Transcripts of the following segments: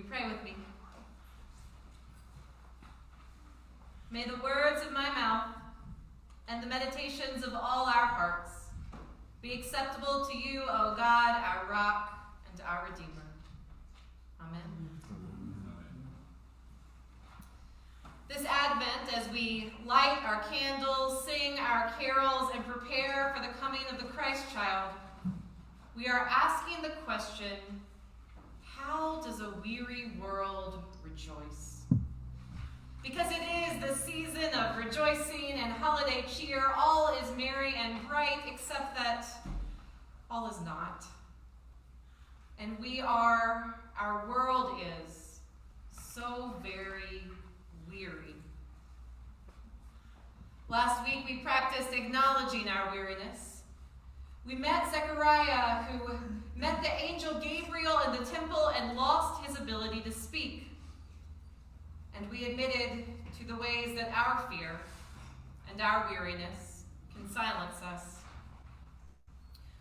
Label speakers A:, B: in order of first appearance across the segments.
A: pray with me? May the words of my mouth and the meditations of all our hearts be acceptable to you, O God, our rock and our Redeemer. Amen. This Advent, as we light our candles, sing our carols, and prepare for the coming of the Christ child, we are asking the question, how does a weary world rejoice? Because it is the season of rejoicing and holiday cheer. All is merry and bright, except that all is not. And our world is so very weary. Last week we practiced acknowledging our weariness. We met Zechariah, who met the angel Gabriel in the temple and lost his ability to speak. And we admitted to the ways that our fear and our weariness can silence us.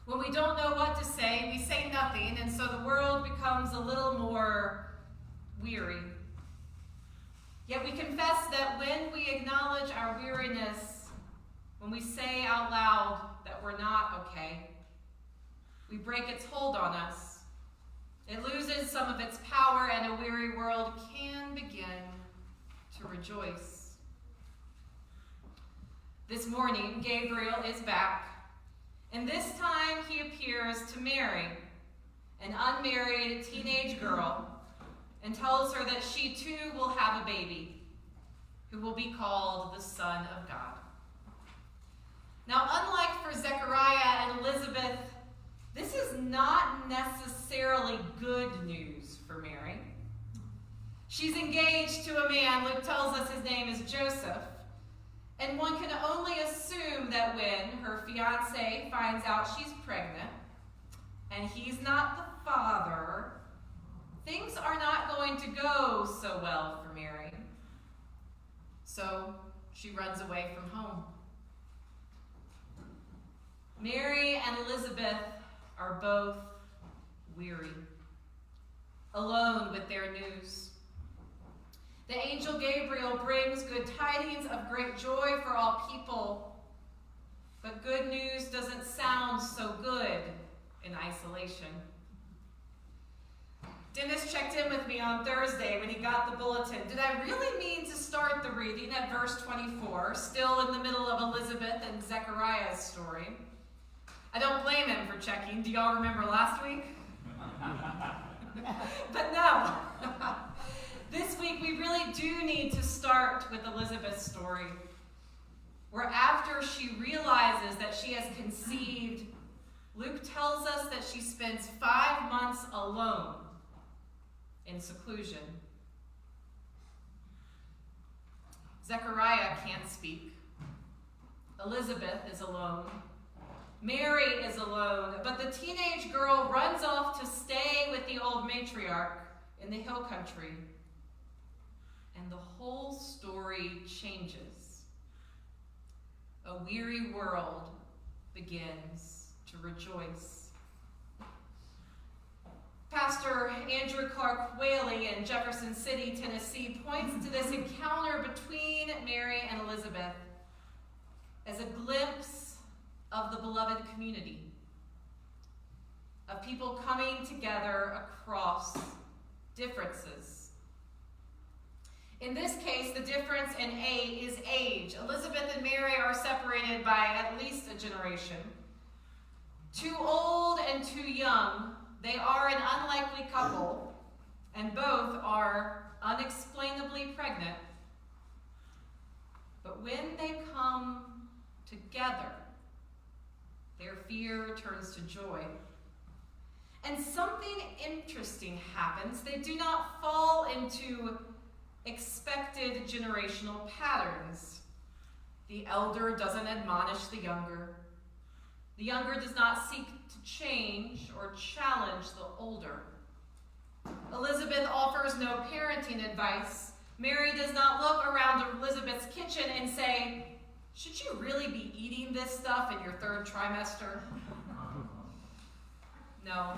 A: When we don't know what to say, we say nothing, and so the world becomes a little more weary. Yet we confess that when we acknowledge our weariness, when we say out loud that we're not okay, we break its hold on us. It loses some of its power, and a weary world can begin to rejoice. This morning, Gabriel is back, and this time he appears to Mary, an unmarried teenage girl, and tells her that she too will have a baby who will be called the Son of God. Now, unlike for Zechariah and Elizabeth, this is not necessarily good news for Mary. She's engaged to a man. Luke tells us his name is Joseph. And one can only assume that when her fiancé finds out she's pregnant and he's not the father, things are not going to go so well for Mary. So she runs away from home. Mary and Elizabeth are both weary, alone with their news. The angel Gabriel brings good tidings of great joy for all people, but good news doesn't sound so good in isolation. Dennis checked in with me on Thursday when he got the bulletin. Did I really mean to start the reading at verse 24, still in the middle of Elizabeth and Zechariah's story? I don't blame him for checking. Do y'all remember last week? But no. This week, we really do need to start with Elizabeth's story, where after she realizes that she has conceived, Luke tells us that she spends 5 months alone in seclusion. Zechariah can't speak. Elizabeth is alone. Mary is alone, but the teenage girl runs off to stay with the old matriarch in the hill country. And the whole story changes. A weary world begins to rejoice. Pastor Andrew Clark Whaley in Jefferson City, Tennessee, points to this encounter between Mary and Elizabeth as a glimpse of the beloved community, of people coming together across differences. In this case, the difference is age. Elizabeth and Mary are separated by at least a generation. Too old and too young, they are an unlikely couple, and both are unexplainably pregnant. But when they come together, their fear turns to joy. And something interesting happens. They do not fall into expected generational patterns. The elder doesn't admonish the younger. The younger does not seek to change or challenge the older. Elizabeth offers no parenting advice. Mary does not look around Elizabeth's kitchen and say, "Should you really be eating this stuff in your 3rd trimester?" No.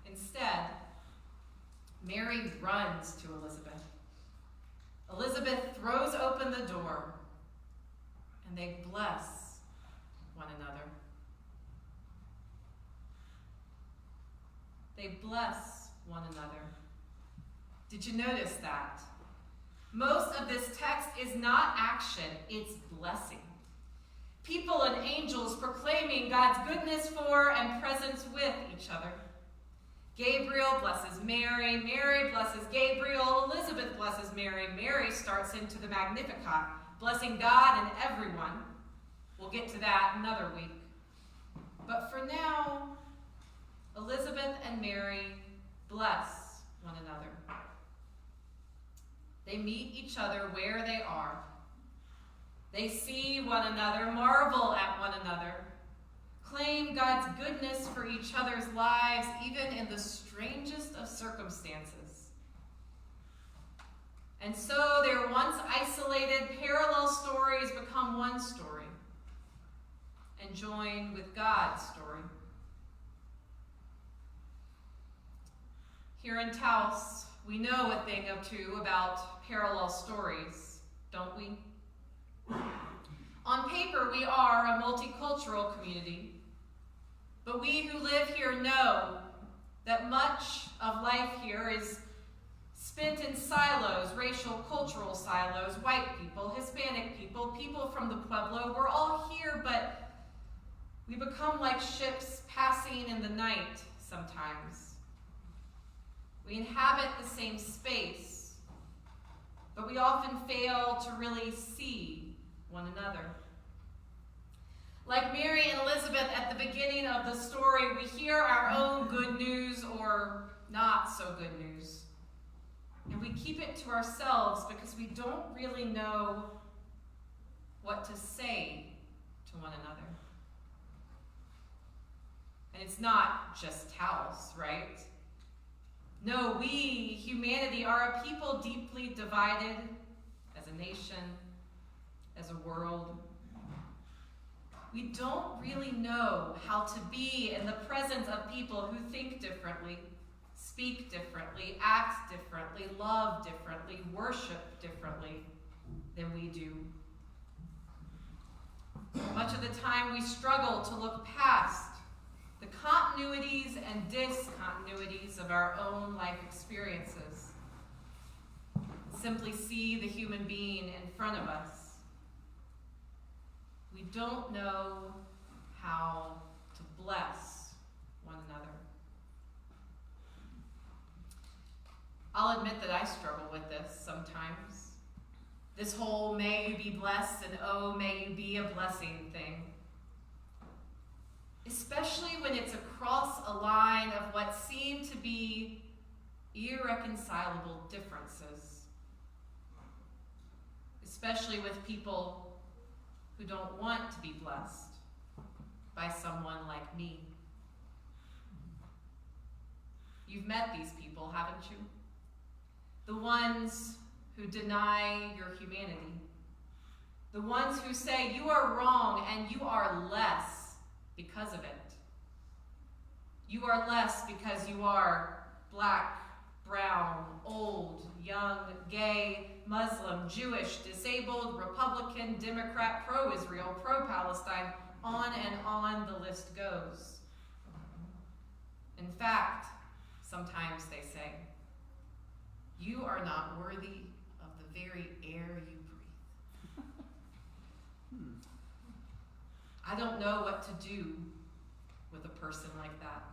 A: Instead, Mary Mary runs to Elizabeth. Elizabeth throws open the door, and they bless one another. They bless one another. Did you notice that? Most of this text is not action, it's blessing. People and angels proclaiming God's goodness for and presence with each other. Gabriel blesses Mary, Mary blesses Gabriel, Elizabeth blesses Mary, Mary starts into the Magnificat, blessing God and everyone. We'll get to that another week. But for now, Elizabeth and Mary bless one another. They meet each other where they are. They see one another, marvel at one another, claim God's goodness for each other's lives, even in the strangest of circumstances. And so their once isolated, parallel stories become one story and join with God's story. Here in Taos, we know a thing or two about parallel stories, don't we? On paper, we are a multicultural community, but we who live here know that much of life here is spent in silos, racial, cultural silos, white people, Hispanic people, people from the Pueblo. We're all here, but we become like ships passing in the night sometimes. We inhabit the same space, but we often fail to really see one another. Like Mary and Elizabeth at the beginning of the story, we hear our own good news or not so good news. And we keep it to ourselves because we don't really know what to say to one another. And it's not just Taos, right? No, we, humanity, are a people deeply divided as a nation, as a world. We don't really know how to be in the presence of people who think differently, speak differently, act differently, love differently, worship differently than we do. Much of the time we struggle to look past the continuities and discontinuities of our own life experiences. Simply see the human being in front of us. We don't know how to bless one another. I'll admit that I struggle with this sometimes. This whole may you be blessed and oh, may you be a blessing thing. Especially when it's across a line of what seem to be irreconcilable differences. Especially with people who don't want to be blessed by someone like me. You've met these people, haven't you? The ones who deny your humanity. The ones who say you are wrong and you are less because of it. You are less because you are black, brown, old, young, gay, Muslim, Jewish, disabled, Republican, Democrat, pro-Israel, pro-Palestine, on and on the list goes. In fact, sometimes they say, you are not worthy of the very air you breathe. I don't know what to do with a person like that.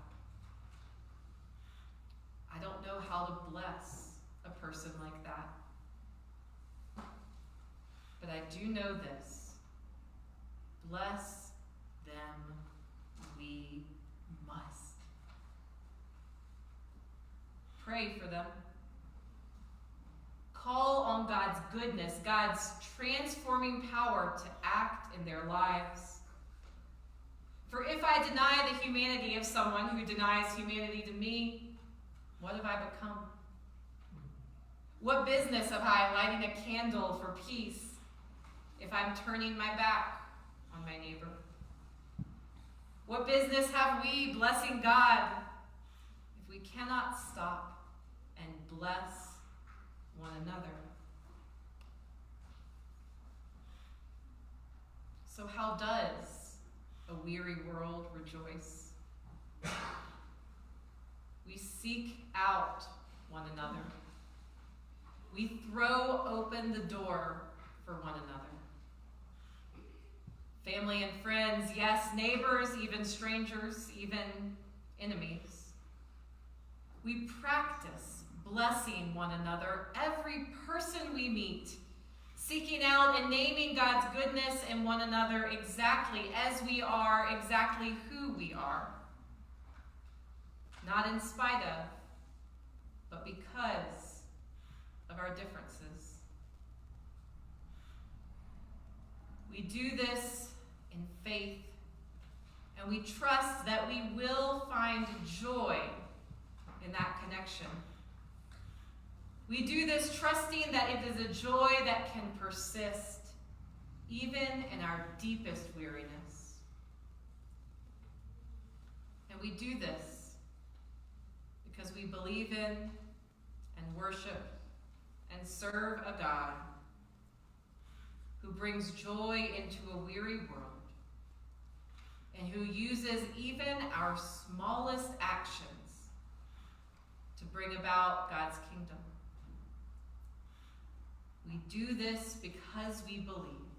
A: I don't know how to bless a person like that. But I do know this. Bless them we must. Pray for them. Call on God's goodness, God's transforming power to act in their lives. For if I deny the humanity of someone who denies humanity to me, what have I become? What business have I lighting a candle for peace if I'm turning my back on my neighbor? What business have we blessing God if we cannot stop and bless one another. So how does a weary world rejoice? We seek out one another. We throw open the door for one another. Family and friends, yes, neighbors, even strangers, even enemies. We practice blessing one another, every person we meet, seeking out and naming God's goodness in one another exactly as we are, exactly who we are. Not in spite of, but because of our differences. We do this in faith, and we trust that we will find joy in that connection. We do this trusting that it is a joy that can persist even in our deepest weariness. And we do this because we believe in and worship and serve a God who brings joy into a weary world and who uses even our smallest actions to bring about God's kingdom. We do this because we believe,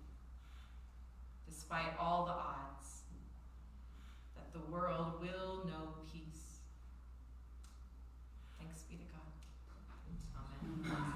A: despite all the odds, that the world will know peace. Thanks be to God. Amen.